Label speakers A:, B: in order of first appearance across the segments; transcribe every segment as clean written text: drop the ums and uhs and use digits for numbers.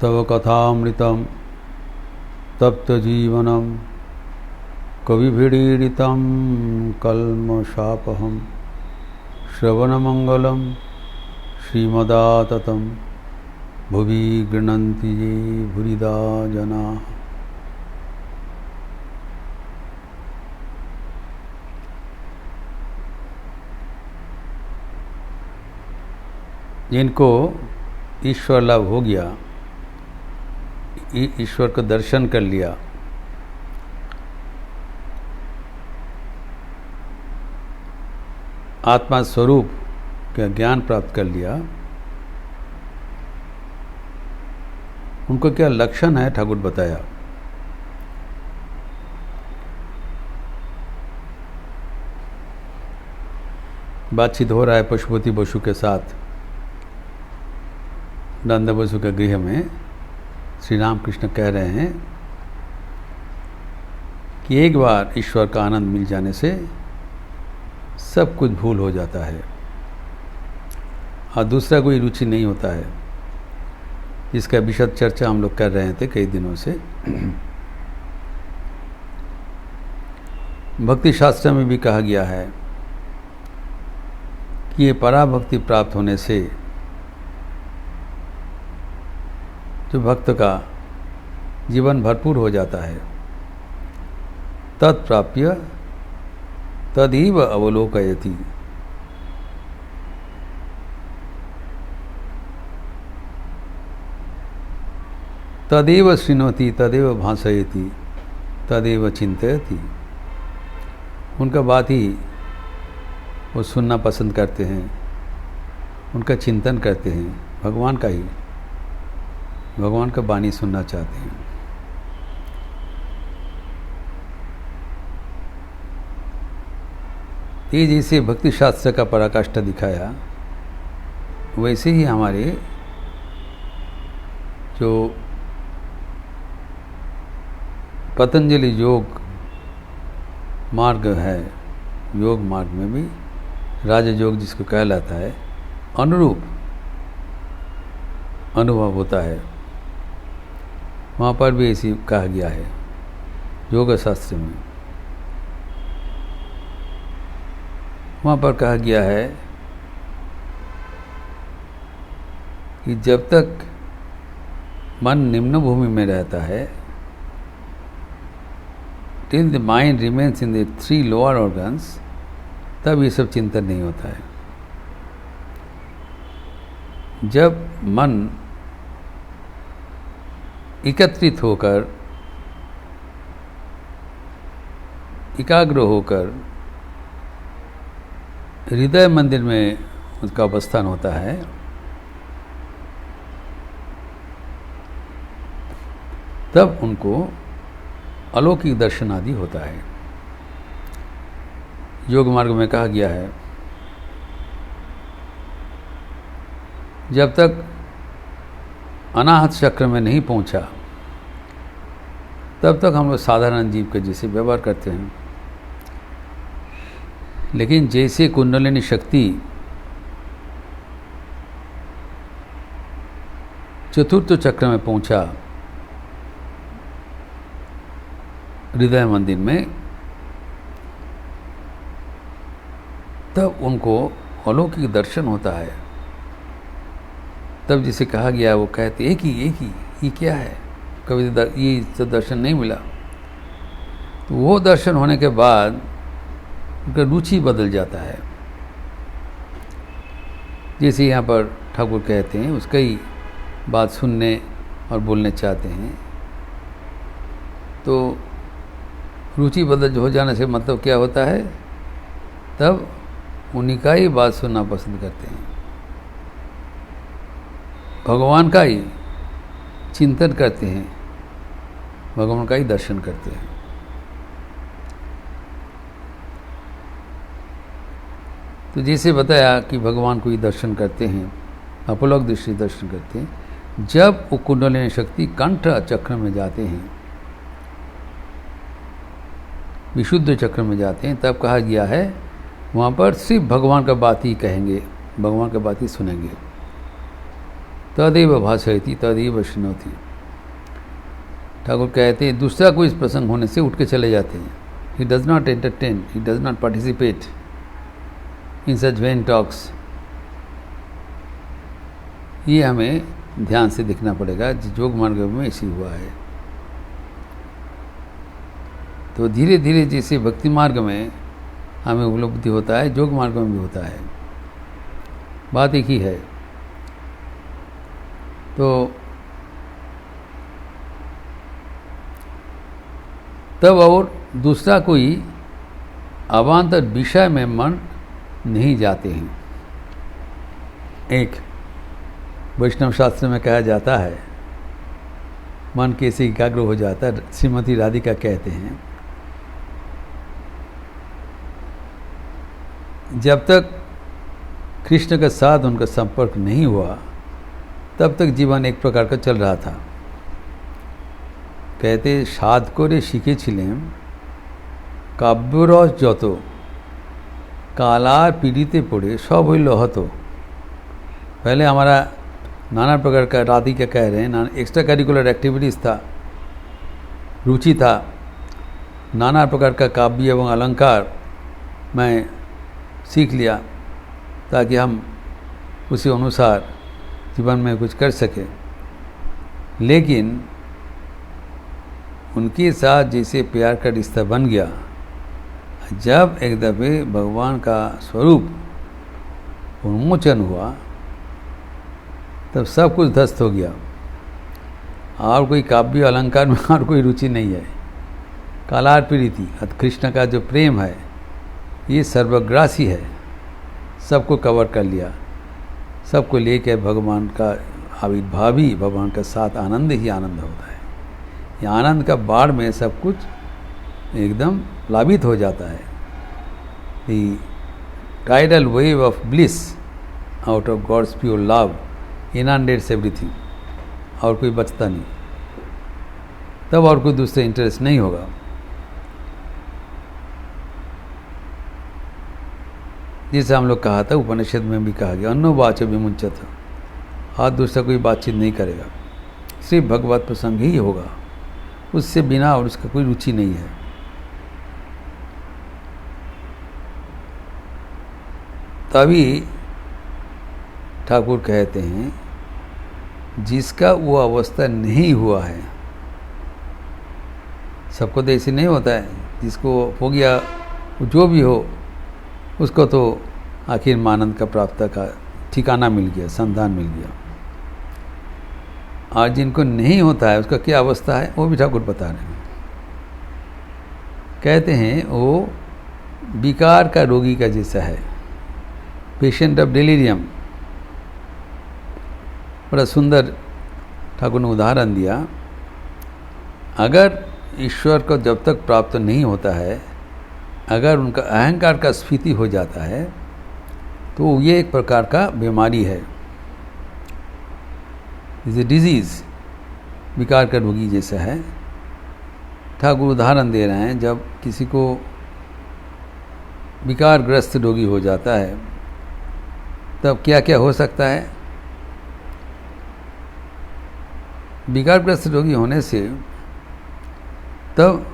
A: तव कथामृतं तप्तजीवनं कविभिरीडितं कल्मषापहं श्रवणमंगलं श्रीमदाततं भुवि गृह्णन्ति ये भूरिदा जनाः। जिनको ईश्वर लाभ हो गया, ईश्वर का दर्शन कर लिया, आत्मा स्वरूप का ज्ञान प्राप्त कर लिया, उनको क्या लक्षण है ठाकुर बताया। बातचीत हो रहा है पशुपति बसु के साथ नंद बसु के गृह में। श्री राम कृष्ण कह रहे हैं कि एक बार ईश्वर का आनंद मिल जाने से सब कुछ भूल हो जाता है और दूसरा कोई रुचि नहीं होता है। इसका विशद चर्चा हम लोग कर रहे थे कई दिनों से। भक्ति शास्त्र में भी कहा गया है कि ये पराभक्ति प्राप्त होने से जो भक्त का जीवन भरपूर हो जाता है, तत्प्राप्य तदैव अवलोकयति। तदेव शृणोति तदेव भाषयति तदेव चिंतयति। उनका बात ही वो सुनना पसंद करते हैं, उनका चिंतन करते हैं, भगवान का ही, भगवान का वाणी सुनना चाहते हैं। ये जैसे भक्ति शास्त्र का पराकाष्ठा दिखाया, वैसे ही हमारे जो पतंजलि योग मार्ग है, योग मार्ग में भी राजयोग जिसको कहलाता है, अनुरूप अनुभव होता है। वहाँ पर भी ऐसी कहा गया है योग शास्त्र में। वहाँ पर कहा गया है कि जब तक मन निम्न भूमि में रहता है, till the mind remains in the 3 lower organs, तब ये सब चिंतन नहीं होता है। जब मन एकत्रित होकर, एकाग्र होकर हृदय मंदिर में उसका अवस्थान होता है, तब उनको अलौकिक दर्शन आदि होता है। योग मार्ग में कहा गया है जब तक अनाहत चक्र में नहीं पहुंचा, तब तक हम लोग साधारण जीव के जैसे व्यवहार करते हैं। लेकिन जैसे कुंडलिनी शक्ति चतुर्थ चक्र में पहुंचा, हृदय मंदिर में, तब उनको अलौकिक दर्शन होता है। तब जिसे कहा गया वो कहते एक ही ये क्या है, कभी ये तो दर्शन नहीं मिला। तो वो दर्शन होने के बाद उनका रुचि बदल जाता है। जैसे यहाँ पर ठाकुर कहते हैं उसका ही बात सुनने और बोलने चाहते हैं, तो रुचि बदल हो जाने से मतलब क्या होता है, तब उन्हीं का ही बात सुनना पसंद करते हैं, भगवान का ही चिंतन करते हैं, भगवान का ही दर्शन करते हैं। तो जैसे बताया कि भगवान को ही दर्शन करते हैं, अपलक दृष्टि दर्शन करते हैं। जब वो कुंडलिनी शक्ति कंठ चक्र में जाते हैं, विशुद्ध चक्र में जाते हैं, तब कहा गया है वहाँ पर सिर्फ भगवान का बात ही कहेंगे, भगवान का बात ही सुनेंगे। तदेव भाषयति तदेव शृणोति। ठाकुर कहते हैं दूसरा कोई प्रसंग होने से उठ के चले जाते हैं। ही does not entertain, he does not participate in such when talks. ये हमें ध्यान से देखना पड़ेगा। योग मार्ग में ऐसी हुआ है। तो धीरे धीरे जैसे भक्ति मार्ग में हमें उपलब्धि होता है, योग मार्ग में भी होता है, बात एक ही है। तो तब और दूसरा कोई अवान्तर विषय में मन नहीं जाते हैं। एक वैष्णव शास्त्र में कहा जाता है मन कैसे एकाग्र हो जाता है। श्रीमती राधिका कहते हैं जब तक कृष्ण के साथ उनका संपर्क नहीं हुआ तब तक जीवन एक प्रकार का चल रहा था। कहते साध करे शिखेছিলেম काव्यरस যত कालार पीड़िते पड़े सब हইল हत। पहले हमारा नाना प्रकार का राधिका कह रहे हैं एक्स्ट्रा करिकुलर एक्टिविटीज़ था, रुचि था, नाना प्रकार का काव्य एवं अलंकार मैं सीख लिया ताकि हम उसी अनुसार जीवन में कुछ कर सके। लेकिन उनके साथ जैसे प्यार का रिश्ता बन गया, जब एक दफ़े भगवान का स्वरूप उन्मोचन हुआ तब सब कुछ ध्वस्त हो गया। और कोई काव्य अलंकार में और कोई रुचि नहीं है। कालार प्रीति कृष्ण का जो प्रेम है ये सर्वग्रासी है, सबको कवर कर लिया, सबको लेकर भगवान का आविर्भाव ही भगवान का साथ आनंद ही आनंद होता है। ये आनंद का बाढ़ में सब कुछ एकदम प्लावित हो जाता है। The tidal wave of bliss out of God's pure love inundates everything, और कोई बचता नहीं। तब और कोई दूसरा इंटरेस्ट नहीं होगा। जैसे हम लोग कहा था, उपनिषद में भी कहा गया अन्नो वाच विमुंचत, हाथ दूसरा कोई बातचीत नहीं करेगा, सिर्फ भगवत प्रसंग ही होगा, उससे बिना और उसका कोई रुचि नहीं है। तभी ठाकुर कहते हैं जिसका वो अवस्था नहीं हुआ है, सबको तो ऐसे नहीं होता है, जिसको हो गया वो जो भी हो उसको तो आखिर आनंद का प्राप्त का ठिकाना मिल गया, संधान मिल गया। और जिनको नहीं होता है उसका क्या अवस्था है वो भी ठाकुर बता रहे हैं। कहते हैं वो विकार का रोगी का जैसा है, पेशेंट ऑफ डिलीरियम। बड़ा सुंदर ठाकुर ने उदाहरण दिया। अगर ईश्वर को जब तक प्राप्त नहीं होता है, अगर उनका अहंकार का स्फीति हो जाता है तो ये एक प्रकार का बीमारी है, इज ए डिजीज़, विकार का रोगी जैसा है। ठाकुर उदाहरण दे रहे हैं जब किसी को विकारग्रस्त रोगी हो जाता है तब क्या क्या हो सकता है। विकारग्रस्त रोगी होने से तब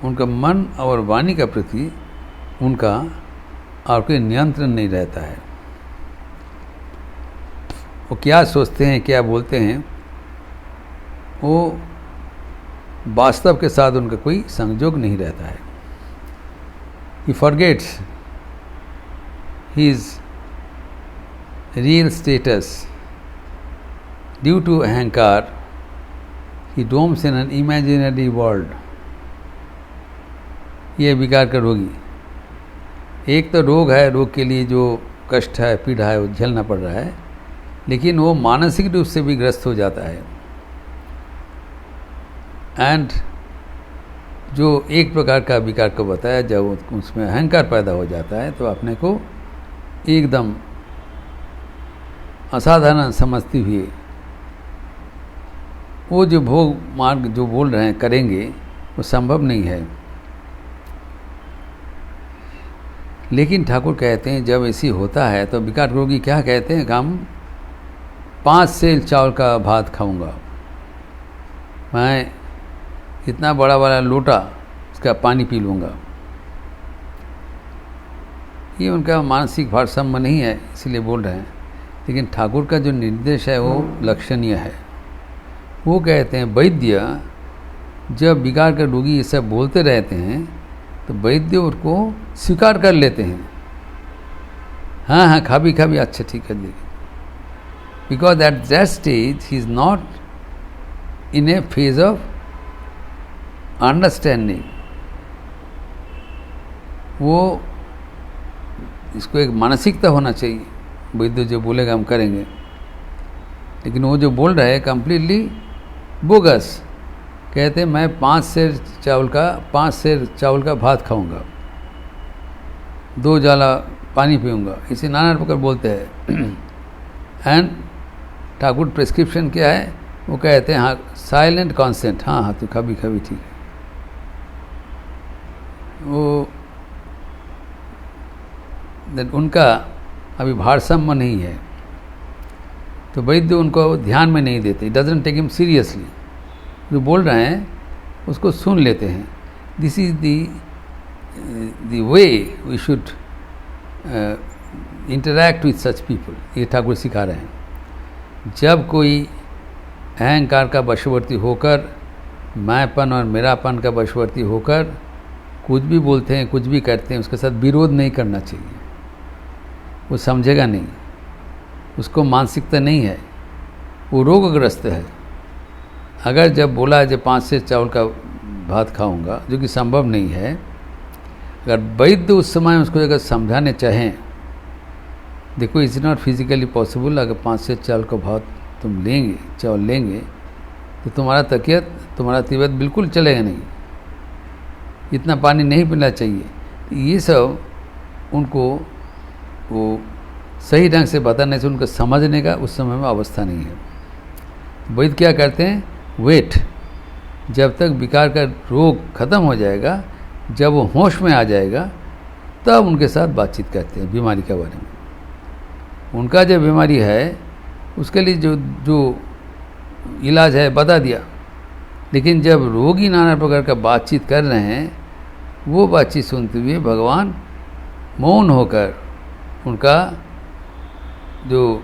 A: उनका मन और वाणी का प्रति उनका और कोई नियंत्रण नहीं रहता है। वो क्या सोचते हैं, क्या बोलते हैं, वो वास्तव के साथ उनका कोई संयोग नहीं रहता है। He forgets his real status due to अहंकार। He dooms in an imaginary world. ये विकार का रोगी, एक तो रोग है, रोग के लिए जो कष्ट है, पीड़ा है, वो झेलना पड़ रहा है, लेकिन वो मानसिक रूप से भी ग्रस्त हो जाता है। एंड जो एक प्रकार का विकार को बताया, जब उसमें अहंकार पैदा हो जाता है तो अपने को एकदम असाधारण समझते हुए वो जो भोग मार्ग जो बोल रहे हैं करेंगे वो संभव नहीं है। लेकिन ठाकुर कहते हैं जब ऐसी होता है तो विकार रोगी क्या कहते हैं, हम 5 सेर चावल का भात खाऊंगा, मैं इतना बड़ा बड़ा लोटा उसका पानी पी लूँगा। ये उनका मानसिक भारसाम्य नहीं है, इसलिए बोल रहे हैं। लेकिन ठाकुर का जो निर्देश है वो लक्षणीय है। वो कहते हैं वैद्य जब विकार का रोगी ये सब बोलते रहते हैं तो वैद्य उनको स्वीकार कर लेते हैं। हाँ हाँ, खाबी खाबी, अच्छा ठीक है, देखिए, because at that stage he is not in A phase of understanding. वो इसको एक मानसिकता होना चाहिए, वैद्य जो बोलेगा हम करेंगे। लेकिन वो जो बोल रहा है कंप्लीटली बोगस। कहते हैं मैं 5 सेर चावल का भात खाऊंगा, 2 जाला पानी पीऊँगा, इसे नाना प्रकार बोलते हैं। एंड ठाकुर प्रिस्क्रिप्शन क्या है, वो कहते हैं हाँ साइलेंट कॉन्सेंट, हाँ हाँ तो कभी कभी ठीक है। वो उनका अभी भारसाम्य नहीं है, तो वैद्य उनको ध्यान में नहीं देते, डजंट टेक हिम सीरियसली। जो बोल रहे हैं उसको सुन लेते हैं। This is the way we should interact with such people, ये ठाकुर सिखा रहे हैं। जब कोई अहंकार का वशवर्ती होकर, मैंपन और मेरापन का वशवर्ती होकर कुछ भी बोलते हैं, कुछ भी करते हैं, उसके साथ विरोध नहीं करना चाहिए। वो समझेगा नहीं, उसको मानसिकता नहीं है, वो रोगग्रस्त है। अगर जब बोला जब 5 सेर चावल का भात खाऊंगा, जो कि संभव नहीं है, अगर वैद्य उस समय उसको अगर समझाने चाहें, देखो इट्स नॉट फिजिकली पॉसिबल, अगर 5 सेर चावल का भात तुम लेंगे, चावल लेंगे, तो तुम्हारा तबीयत बिल्कुल चलेगा नहीं, इतना पानी नहीं पीना चाहिए। तो ये सब उनको वो सही ढंग से बताने से उनको समझने का उस समय में अवस्था नहीं है। वैद्य क्या करते हैं, वेट, जब तक विकार का रोग खत्म हो जाएगा, जब वो होश में आ जाएगा, तब उनके साथ बातचीत करते हैं बीमारी के बारे में। उनका जो बीमारी है उसके लिए जो इलाज है बता दिया, लेकिन जब रोगी नाना प्रकार का बातचीत कर रहे हैं, वो बातचीत सुनते हुए भगवान मौन होकर उनका जो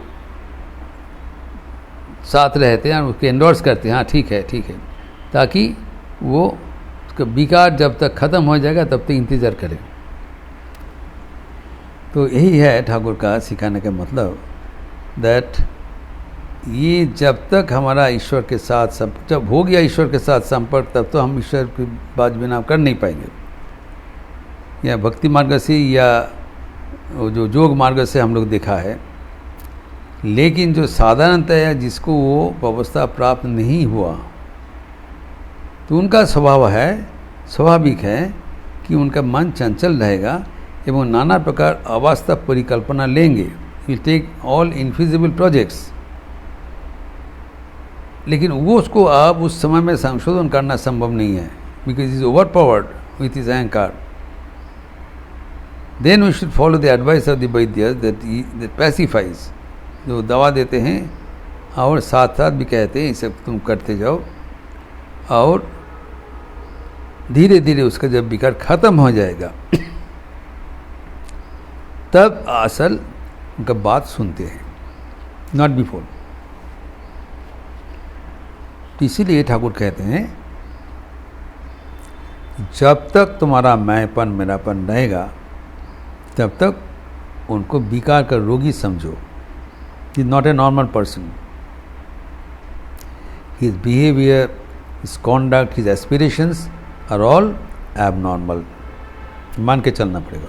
A: साथ रहते हैं उसके एंडोर्स करते हैं, हाँ ठीक है ठीक है, ताकि वो उसका विकार जब तक ख़त्म हो जाएगा तब तक इंतज़ार करें। तो यही है ठाकुर का सिखाने का मतलब, दैट ये जब तक हमारा ईश्वर के साथ जब हो गया ईश्वर के साथ संपर्क, तब तो हम ईश्वर की बात बिना कर नहीं पाएंगे। या भक्ति मार्ग से या जो योग मार्ग से हम लोग देखा है। लेकिन जो साधारणतः जिसको वो अवस्था प्राप्त नहीं हुआ, तो उनका स्वभाव है, स्वाभाविक है कि उनका मन चंचल रहेगा एवं नाना प्रकार अवास्तव परिकल्पना लेंगे, will take all infeasible projects. लेकिन वो उसको अब उस समय में संशोधन करना संभव नहीं है, because is over powered with is अहंकार। Then we should follow the advice of the वैद्य दैट पैसिफाइज, जो दवा देते हैं और साथ साथ भी कहते हैं इसे तुम करते जाओ, और धीरे धीरे उसका जब विकार खत्म हो जाएगा तब असल उनका बात सुनते हैं, नॉट बिफोर। इसीलिए ठाकुर कहते हैं जब तक तुम्हारा मैंपन मेरापन रहेगा, तब तक उनको विकार का रोगी समझो। He is not a normal person, his behaviour, his conduct, his aspirations are all abnormal, मान के चलना पड़ेगा।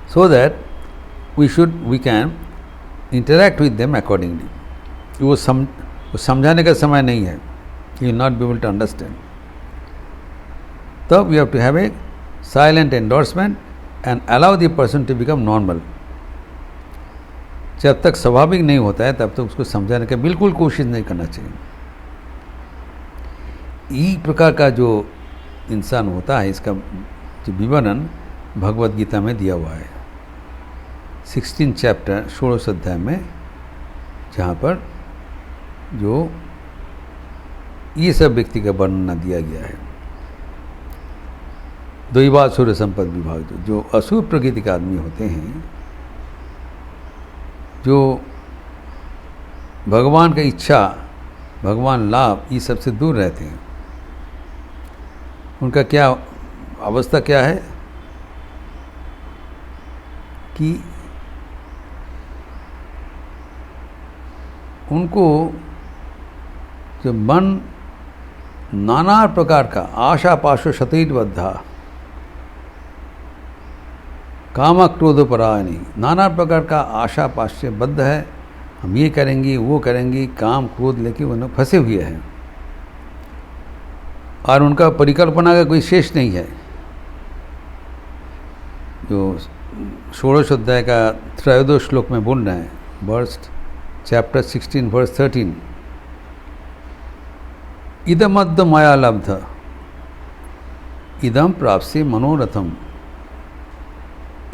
A: So that we can interact with them accordingly. वो समझाने का समय नहीं है, you will not be able to understand. तब we have to have a silent endorsement and allow the person to become normal. जब तक स्वाभाविक नहीं होता है तब तक उसको समझाने का बिल्कुल कोशिश नहीं करना चाहिए। इस प्रकार का जो इंसान होता है, इसका जो विवरण भगवद गीता में दिया हुआ है, 16 चैप्टर 16 अध्याय में जहाँ पर जो ये सब व्यक्ति का वर्णन दिया गया है। दैवासुर संपद विभाग, जो असुर प्रकृति के आदमी होते हैं, जो भगवान का इच्छा, भगवान लाभ, ये सबसे दूर रहते हैं, उनका क्या अवस्था क्या है कि उनको जो मन नाना प्रकार का आशा पाशो शतैर्बद्धा काम क्रोध परायणी, नाना प्रकार का आशा पाश्य बद्ध है, हम ये करेंगे वो करेंगे, काम क्रोध लेके वो फंसे हुए हैं और उनका परिकल्पना का कोई शेष नहीं है। जो षोडश अध्याय का त्रयोदश श्लोक में बोल रहे हैं, वर्स चैप्टर 16 वर्स 13, इदमद्द मया लब्ध इदम प्राप्स्य मनोरथम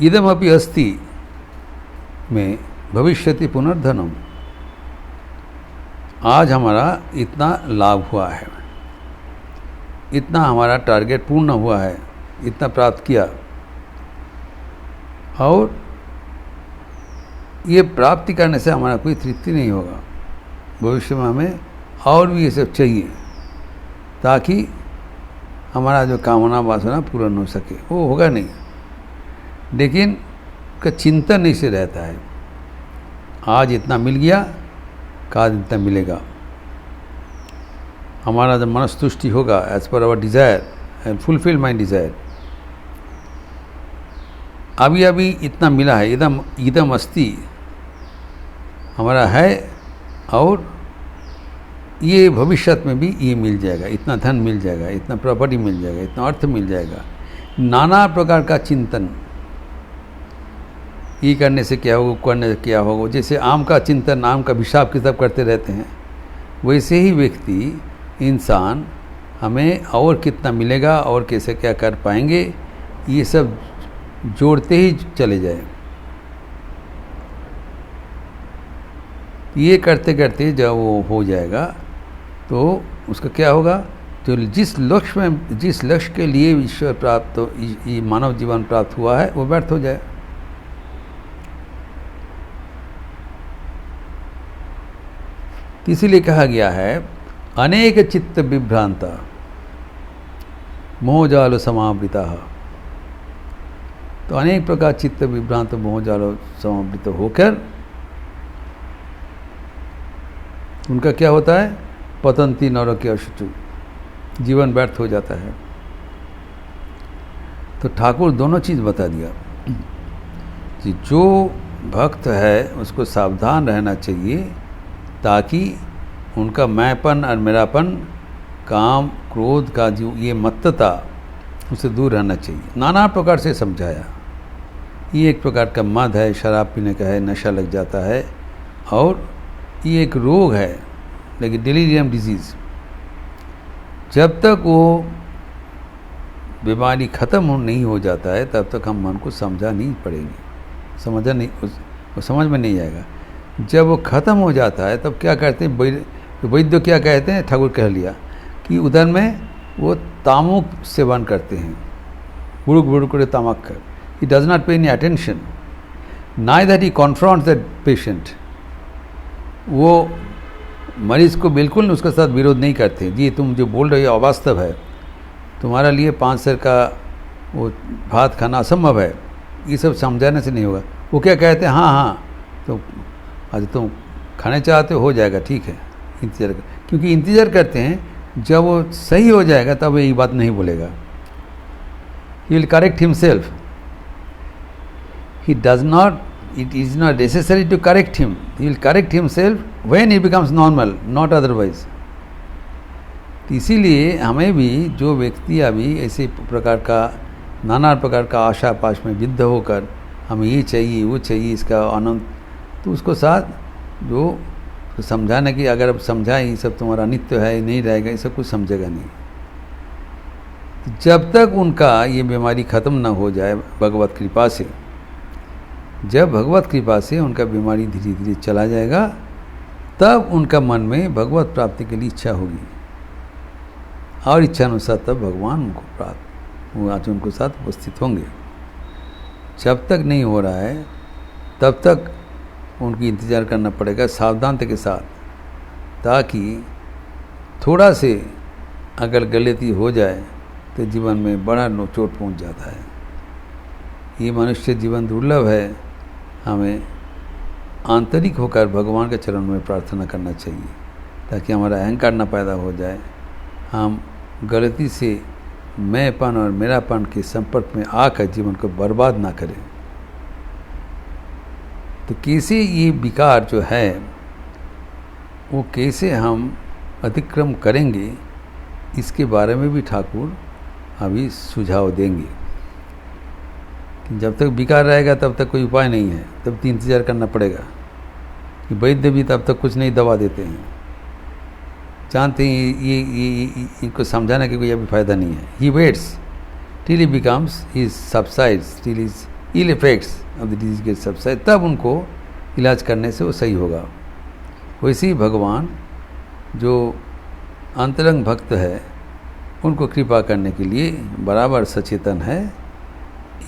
A: इदमपि अस्ति में भविष्यति पुनर्धनम। आज हमारा इतना लाभ हुआ है, इतना हमारा टारगेट पूर्ण हुआ है, इतना प्राप्त किया, और ये प्राप्ति करने से हमारा कोई तृप्ति नहीं होगा। भविष्य में हमें और भी ये सब चाहिए ताकि हमारा जो कामना वासना पूर्ण हो सके। वो होगा नहीं, लेकिन का चिंतन ऐसे रहता है, आज इतना मिल गया, कल इतना मिलेगा। हमारा जब मनस तुष्टि होगा as per our desire and fulfil my desire, अभी अभी इतना मिला है, इदम अस्ति हमारा है, और ये भविष्य में भी ये मिल जाएगा, इतना धन मिल जाएगा, इतना प्रॉपर्टी मिल जाएगा, इतना अर्थ मिल जाएगा। नाना प्रकार का चिंतन, ये करने से क्या होगा, करने से क्या होगा, जैसे आम का चिंतन, आम का हिसाब किताब करते रहते हैं, वैसे ही व्यक्ति इंसान हमें और कितना मिलेगा और कैसे क्या कर पाएंगे, ये सब जोड़ते ही चले जाए। ये करते करते जब वो हो जाएगा तो उसका क्या होगा, तो जिस लक्ष्य के लिए ईश्वर प्राप्त, ये मानव जीवन प्राप्त हुआ है, वो व्यर्थ हो जाए। इसीलिए कहा गया है अनेक चित्त विभ्रांता मोहजाल समावृता। तो अनेक प्रकार चित्त विभ्रांत मोहजाल समावृत होकर उनका क्या होता है, पतंती नरक अशुचु, जीवन व्यर्थ हो जाता है। तो ठाकुर दोनों चीज़ बता दिया कि जो भक्त है उसको सावधान रहना चाहिए ताकि उनका मैंपन और मेरापन, काम क्रोध का जो ये मत्तता, उससे दूर रहना चाहिए। नाना प्रकार से समझाया, ये एक प्रकार का मद है, शराब पीने का है, नशा लग जाता है, और ये एक रोग है, लेकिन डिलीरियम डिजीज़। जब तक वो बीमारी ख़त्म नहीं हो जाता है तब तक हम मन को समझा नहीं पड़ेंगे, समझा नहीं, वो समझ में नहीं आएगा। जब वो ख़त्म हो जाता है तब क्या करते हैं, वैद्य क्या कहते हैं, ठाकुर कह लिया कि उधर में वो तामुक सेवन करते हैं, बुड़ुक बुड़ुक करे तामक कर। He does not pay any attention, neither he confronts that patient. वो मरीज़ को बिल्कुल उसके साथ विरोध नहीं करते, जी तुम जो बोल रहे हो अवास्तव है, तुम्हारा लिए 5 सेर का वो भात खाना असंभव है, ये सब समझाने से नहीं होगा। वो क्या कहते हैं, हाँ हाँ तो आज तुम खाने चाहते हो जाएगा, ठीक है, इंतज़ार कर। क्योंकि इंतज़ार करते हैं जब वो सही हो जाएगा तब ये बात नहीं बोलेगा। He will correct himself, he does not, it is not necessary to correct him, he will correct himself when he becomes normal, not otherwise। इसीलिए हमें भी जो व्यक्ति अभी ऐसे प्रकार का नाना प्रकार का आशा पाश में विद्ध होकर हमें ये चाहिए वो चाहिए, इसका आनंद, तो उसको साथ जो समझाने की, अगर अब समझाएं ये सब तुम्हारा नित्य है, नहीं रहेगा, ये सब कुछ समझेगा नहीं। जब तक उनका ये बीमारी ख़त्म ना हो जाए भगवत कृपा से, जब भगवत कृपा से उनका बीमारी धीरे धीरे चला जाएगा तब उनका मन में भगवत प्राप्ति के लिए इच्छा होगी, और इच्छा अनुसार तब भगवान उनको प्राप्त, वो आज उनको साथ उपस्थित होंगे। जब तक नहीं हो रहा है तब तक उनकी इंतज़ार करना पड़ेगा सावधानता के साथ, ताकि थोड़ा से अगर गलती हो जाए तो जीवन में बड़ा चोट पहुंच जाता है। ये मनुष्य जीवन दुर्लभ है, हमें आंतरिक होकर भगवान के चरण में प्रार्थना करना चाहिए, ताकि हमारा अहंकार न पैदा हो जाए, हम गलती से मैंपन और मेरापन के संपर्क में आकर जीवन को बर्बाद ना करें। तो कैसे ये विकार जो है वो कैसे हम अतिक्रम करेंगे, इसके बारे में भी ठाकुर अभी सुझाव देंगे। जब तक विकार रहेगा तब तक कोई उपाय नहीं है, तब तो इंतज़ार करना पड़ेगा। कि वैद्य भी तब तक कुछ नहीं दवा देते हैं, जानते हैं ये इनको समझाने का कोई अभी फ़ायदा नहीं है। He waits till he becomes he subsides till his ill effects of the disease get subside, तब उनको इलाज करने से वो सही होगा। वैसे ही भगवान जो अंतरंग भक्त है उनको कृपा करने के लिए बराबर सचेतन है,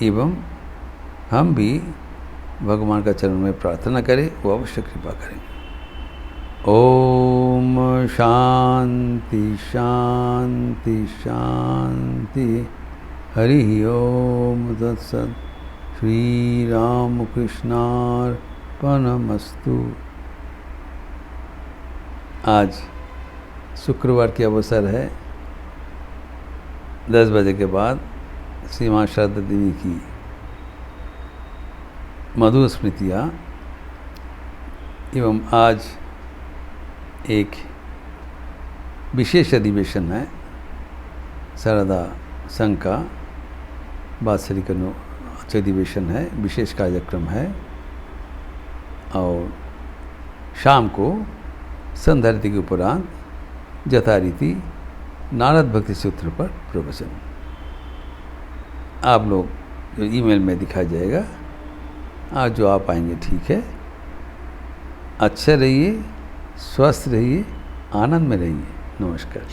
A: एवं हम भी भगवान का चरण में प्रार्थना करें, वो अवश्य कृपा करेंगे। ओम शांति शांति शांति। हरि ओम तत्सत्। श्री राम कृष्णार्पणमस्तु। आज शुक्रवार के अवसर है, 10 बजे के बाद श्री माँ शारदा देवी की मधुर स्मृतियाँ, एवं आज एक विशेष अधिवेशन है, शारदा संघ का वार्षिक अधिवेशन है, विशेष कार्यक्रम है, और शाम को संध्या आरती के उपरांत यथारीति नारद भक्ति सूत्र पर प्रवचन। आप लोग जो ईमेल में दिखाया जाएगा, आज जो आप आएंगे ठीक है। अच्छे रहिए, स्वस्थ रहिए, आनंद में रहिए। नमस्कार।